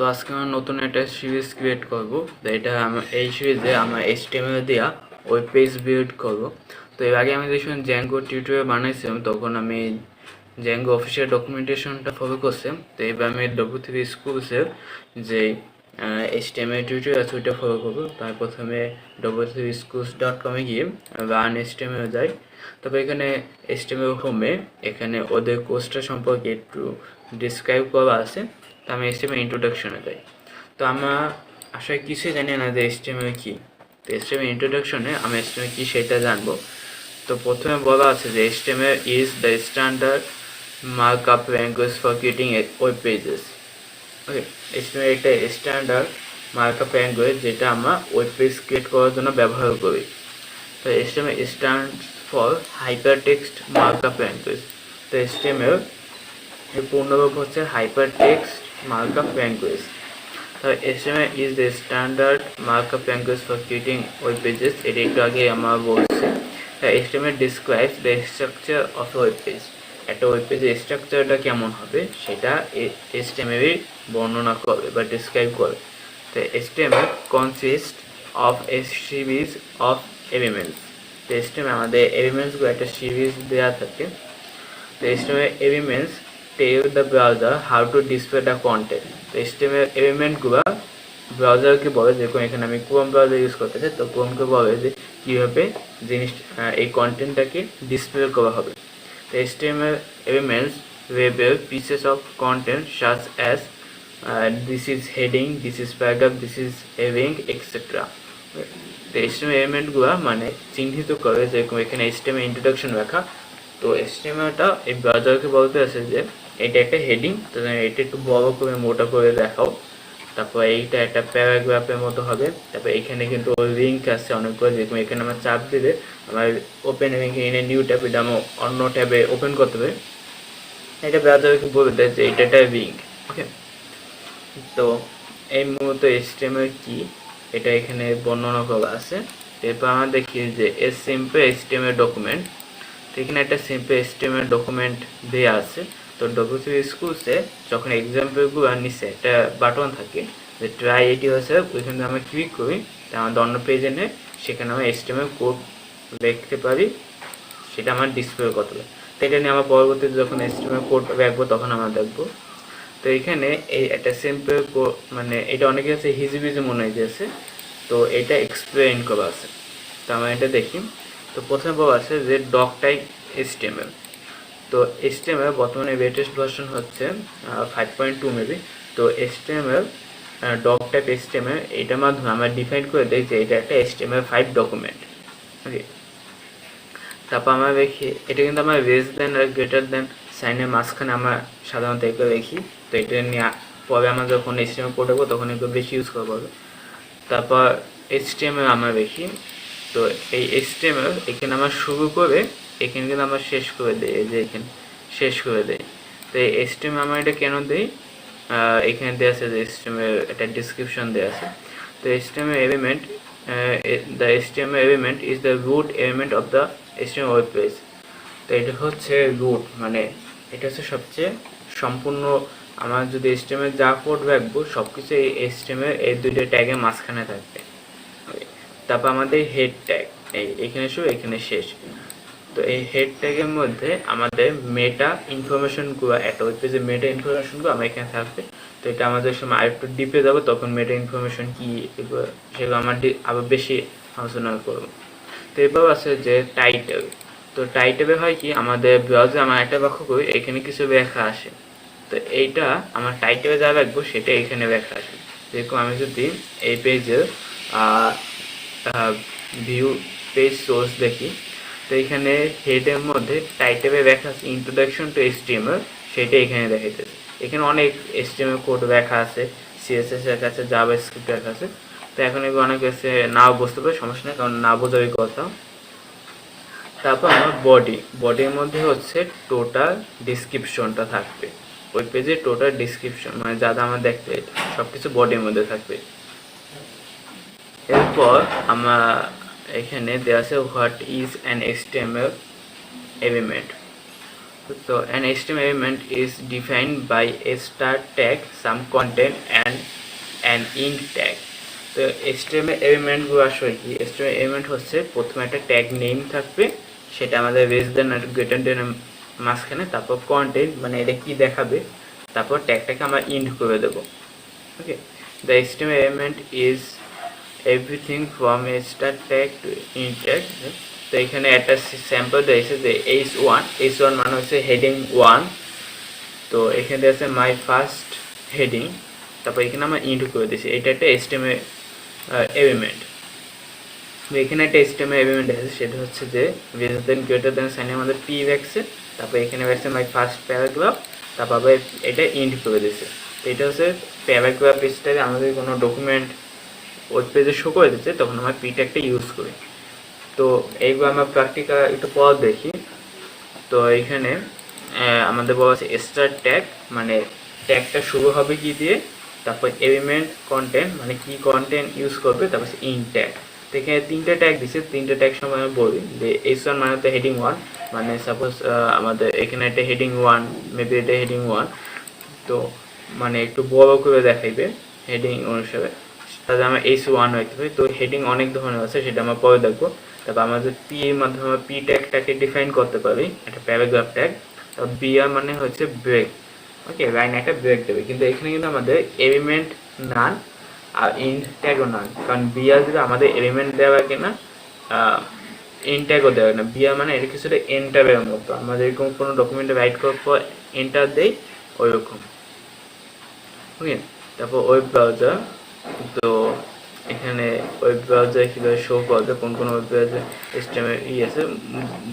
তো আজকে আমরা নতুন একটা সিরিজ ক্রিয়েট করব। তো এটা এই সিরিজে আমরা HTML দিয়া ওয়েব পেজ বিল্ড করব। তো এর আগে আমি যখন জ্যাঙ্গো টিউটোরিয়াল বানাইছিলাম তখন আমি জ্যাঙ্গো অফিসিয়াল ডকুমেন্টেশনটা ফলো করছিলাম। তো এবার আমি W3 স্কুলসের যে HTML টিউটোরিয়াল আছে ওইটা ফলো করবো। তার প্রথমে w3schools.com এ গিয়ে রান HTML যাই। তবে এখানে HTML হোমে এখানে ওদের কোর্সটা সম্পর্কে একটু ডিসক্রাইব করা আছে। তো আমি HTML ইন্ট্রোডাকশনে যাই। তো আমরা আসলে কিছুই জানি না যে HTML কি। তো HTML ইন্ট্রোডাকশনে আমি HTML কি সেটা জানবো। তো প্রথমে বলা আছে যে HTML is the standard markup language for creating web pages. Okay, HTML একটা স্ট্যান্ডার্ড মার্কআপ ল্যাঙ্গুয়েজ যেটা আমরা ওয়েব পেজ ক্রিয়েট করার জন্য ব্যবহার করি। তো HTML stands for hypertext markup language. তো HTML এর পূর্ণরূপ হচ্ছে হাইপারটেক্সট মার্কআপ ল্যাঙ্গুয়েজ। তো HTML is the standard markup language for creating web pages. এটা একটু আগে আমরা বলছি। HTML describes the structure of a web page. একটা ওয়েব পেজের স্ট্রাকচারটা কেমন হবে সেটা HTML বর্ণনা করবে বা ডিসক্রাইব করবে। তো HTML consists of a series of elements. তো HTML আমাদের এলিমেন্টসগুলো একটা সিরিজ দেওয়া থাকে। তো HTML elements tell the browser how to display the content. তো HTML এলিমেন্টগুলো ব্রাউজারকে বলে, যেরকম এখানে আমি ক্রোম ব্রাউজার ইউজ করতেছি, তো ক্রোমকে বলে যে কীভাবে এই কন্টেন্টটাকে ডিসপ্লে করা হবে। তো HTML elements label pieces of content such as this is heading, this is paragraph, this is a link, etc. তো HTML এলিমেন্টগুলো মানে চিহ্নিত করে, যেরকম এখানে HTML ইন্ট্রোডাকশন লেখা। তো HTMLটা এই ব্রাউজারকে বলতে আছে যে এটা একটা হেডিং, তো এটা একটু বড় করে মোটা করে দেখাও। তারপর এইটা একটা প্যারাগ্রাফের মতো হবে। তারপর এখানে কিন্তু লিঙ্ক আছে অনেকগুলো, যেরকম এখানে আমার চাপ দিলে আমার ওপেন লিঙ্ক এনে নিউ ট্যাবে আমি অন্য ট্যাবে ওপেন করতে হবে। এটা ব্রাউজারকে বলে দেয় যে এটা একটা লিঙ্ক। ওকে, তো এই মূলত HTML কি এটা এখানে বর্ণনা করা আছে। এরপর আমরা দেখি যে এ সিম্পল HTML ডকুমেন্ট। তো এখানে একটা সিম্পল HTML ডকুমেন্ট দেওয়া আছে। তো W3 স্কুলসে যখন এক্সাম্পলগুলো নিচে একটা বাটন থাকে যে ট্রাই এটি হয়েছে, ওইখানে আমরা ক্লিক করি, আমাদের অন্য পেজে নেয়, সেখানে আমরা HTML কোড লিখতে পারি, সেটা আমার ডিসপ্লে করতে হবে। তো এটা নিয়ে আমরা পরবর্তীতে যখন HTML কোড রাখবো তখন আমরা দেখবো। তো এখানে এই একটা সিম্পল মানে এটা অনেকে আছে হিজিবিজি মনে হয়েছে, তো এটা এক্সপ্লেইন করা আছে। তো আমরা এটা দেখি। তো প্রথমে বলা আছে যে ডক টাইপ HTML। তো HTML বর্তমানে লেটেস্ট ভার্সন হচ্ছে 5.2 মেবি। তো HTML ডক টাইপ HTML এটার মাধ্যমে আমরা ডিফাইন করে দিই যে এটা একটা HTML5 ডকুমেন্ট। ওকে, তারপর আমরা দেখি এটা কিন্তু আমরা লেস দেন আর গ্রেটার দেন সাইনের মাঝখানে আমরা সাধারণত এগুলো দেখি। তো এটা নিয়ে পরে আমরা যখন HTML কোড করবো তখন এগুলো বেশি ইউজ করবো। তারপর HTML আমরা দেখি। তো এই HTML এখানে আমরা শুরু করে এখানে কিন্তু আমরা শেষ করে দিই, এই যে এখানে শেষ করে দেই। তো এই HTML আমরা এটা কেন দিই, এখানে দেওয়া আছে যে HTML একটা ডিসক্রিপশন দেওয়া আছে। তো HTML element the HTML element is the root element of the HTML web page. তো এটা হচ্ছে রুট, মানে এটা হচ্ছে সবচেয়ে সম্পূর্ণ। আমার যদি HTML যা কোড রাখবো সব কিছু এই HTML এই দুইটা ট্যাগের মাঝখানে থাকবে। তারপর আমাদের হেড ট্যাগ এখানে শুরু এখানে শেষ। তো এই হেড ট্যাগের মধ্যে আমাদের মেটা ইনফরমেশনগুলো, একটা ওয়েব পেজের মেটা ইনফরমেশনগুলো আমার এখানে থাকবে। তো এটা আমাদের সময় আরেকটু ডিপে যাবো, তখন মেটা ইনফরমেশন কি এগুলো সেগুলো আমার আবার বেশি আলোচনা করবো। তো এরপর আছে যে টাইটেল। তো টাইটেলে হয় কি, আমাদের ব্রাউজারে আমার একটা লক্ষ্য করি এখানে কিছু লেখা আসে। তো এইটা আমার টাইটেলে যা রাখবো সেটা এখানে লেখা আসে। যেরকম আমি যদি এই পেজের ভিউ পেজ সোর্স দেখি, তো এখানে হেডের মধ্যে টাইটেলে লেখা আছে ইন্ট্রোডাকশন টু HTML, সেটা এখানে দেখাইতেছে। এখানে অনেক HTML কোড লেখা আছে, CSS লেখা আছে, জাভাস্ক্রিপ্ট লেখা আছে। তো এখন এগুলো অনেক কাছে নাও বুঝতে পারে, সমস্যা নেই, কারণ না বোঝারই কথা। তারপর আমার বডির মধ্যে হচ্ছে টোটাল ডিসক্রিপশনটা থাকবে, ওই পেজে টোটাল ডিসক্রিপশন মানে যা যা আমার দেখতে সব কিছু বডির মধ্যে থাকবে। এরপর আমার এখানে দেওয়া আছে what is an HTML element. So an HTML element is defined by a start tag, some content and an int tag. তো HTML এলিমেন্ট গুলো আসলে কি? HTML এলিমেন্ট হচ্ছে প্রথমে একটা ট্যাগ নেম থাকবে, সেটা আমাদের লেস দেন আর গ্রেটার দেন মাঝখানে, তারপর কন্টেন্ট মানে এটা কি দেখাবে, তারপর ট্যাগটাকে আমরা ইন্ট করে দেব। Okay, the HTML element is everything from a start tag to end tag. তো এখানে একটা স্যাম্পল দিয়েছে যে H1 মানে হচ্ছে হেডিং 1। তো এখানে আছে মাই ফার্স্ট হেডিং, তারপর এখানে আমরা ইন্ট করে দিয়েছি, এটা একটা HTML এলিমেন্ট। এখানে একটা HTML এলিমেন্ট আছে, সেটা হচ্ছে যে লেস দেন গ্রেটার দেন সাইনে আমাদের পি রাখছে, তারপর এখানে রাখছে মাই ফার্স্ট প্যারাগ্রাফ, তারপর এটা ইন্ট করে দিয়েছে। তো এটা হচ্ছে প্যারাগ্রাফ স্টাইলে আমাদের কোনো ডকুমেন্ট ওয়েব পেজে শো করে দিচ্ছে, তখন আমরা পি ট্যাগটা ইউজ করি। তো এইগুলো আমরা প্র্যাকটিক্যাল একটু পর দেখি। তো এখানে আমাদের বলা আছে স্টার্ট ট্যাগ, মানে ট্যাগটা শুরু হবে কি দিয়ে, তারপর এলিমেন্ট কন্টেন্ট মানে কি কন্টেন্ট ইউজ করবে, তারপর ইন্ট ট্যাগ। তো এখানে তিনটে ট্যাগ দিচ্ছে, তিনটে ট্যাগ সময় আমি বলি যে H1 মানে তো হেডিং 1, মানে সাপোজ আমাদের এখানে একটা হেডিং 1, মেবি এটা হেডিং 1, তো মানে একটু বড় করে দেখাইবে হেডিং অনুসারে, তাহলে আমরা H1 রাখতে পারি। তো হেডিং অনেক ধরনের আছে, সেটা আমরা পরে দেখবো। তারপর আমাদের পি এর মাধ্যমে আমরা পি ট্যাগটাকে ডিফাইন করতে পারি, একটা প্যারাগ্রাফ ট্যাগ। তারপর বিআর মানে হচ্ছে ব্রেক, ওকে, লাইন একটা ব্রেক দেবে। কিন্তু এখানে কিন্তু আমাদের এলিমেন্ট নান আর ইন্ট ট্যাগও নান, কারণ বিআর দিলে আমাদের এলিমেন্ট দেওয়া কিনা ইন্ট ট্যাগও দেওয়া না। বিআর মানে এটা কিছুটা এন্টারের মতো, আমাদের এরকম কোনো ডকুমেন্টে রাইট করার পর এন্টার দেই ওইরকম। ওকে, তারপর ওয়েব ব্রাউজার। তো এখানে ওয়েব ব্রাউজার কীভাবে শো করা যায়, কোন কোন ওয়েব ব্রাউজার HTML আছে,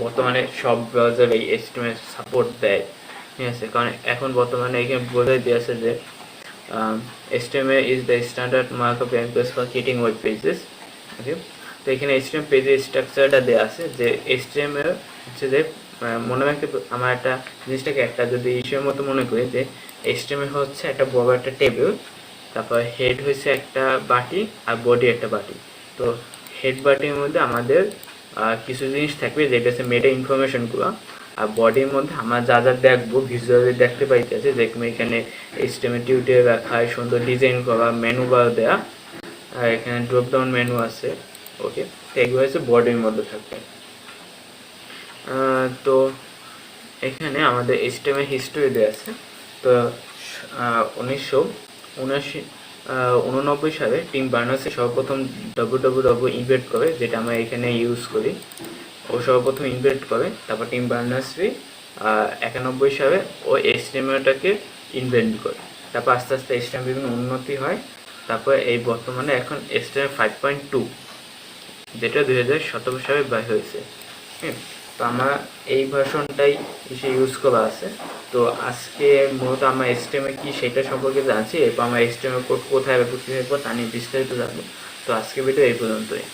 বর্তমানে সব ব্রাউজার এই HTML সাপোর্ট দেয়, ঠিক আছে। কারণ এখন বর্তমানে এখানে বোঝাই দিয়েছে যে HTML is the standard markup language for creating web pages. Okay, তো এখানে HTML পেজের স্ট্রাকচারটা দেওয়া আছে যে HTML হচ্ছে যে মনে রাখতে, আমার একটা জিনিসটাকে একটা যদি ইস্যুর মতো মনে করি যে HTML হচ্ছে একটা বড় একটা টেবিল, তারপর হেড হচ্ছে একটা বাটি আর বডি একটা বাটি। তো হেড বাটির মধ্যে আমাদের কিছু জিনিস থাকবে যেটা হচ্ছে মেটা ইনফরমেশনগুলো, আর বডির মধ্যে আমরা যা যা দেখবো ভিজুয়ালি দেখতে পাইতেছে, যেরকম এখানে HTML টিউটোরিয়াল রাখা, সুন্দর ডিজাইন করা, মেনু বার দেওয়া, আর এখানে ড্রপ ডাউন মেনু আছে। ওকে, তো এগুলো হচ্ছে বডির মধ্যে থাকবে। তো এখানে আমাদের HTML হিস্টোরি দেওয়া আছে। তো 1989 সালে টিম বার্নার্সে সর্বপ্রথম www ইনভেন্ট করে, যেটা আমরা এখানে ইউজ করি, ও সর্বপ্রথম ইনভেন্ট করে। তারপর টিম বার্নার্সই 91 সালে ও HTMLটাকে ইনভেন্ট করে। তারপর আস্তে আস্তে HTML বিভিন্ন উন্নতি হয়। তারপর এই বর্তমানে এখন HTML 5.2, যেটা 2017 সালে বের হয়েছে। তো আমার এই ভার্সনটাই এসে ইউজ করা আছে। তো আজকে মূলত আমরা HTML কি সেটা সম্পর্কে জানছি, এরপর আমরা HTML কোড কোথায় ব্যবহার করতে তা নিয়ে বিস্তারিত জানবো। তো আজকে ভিডিও এই পর্যন্তই।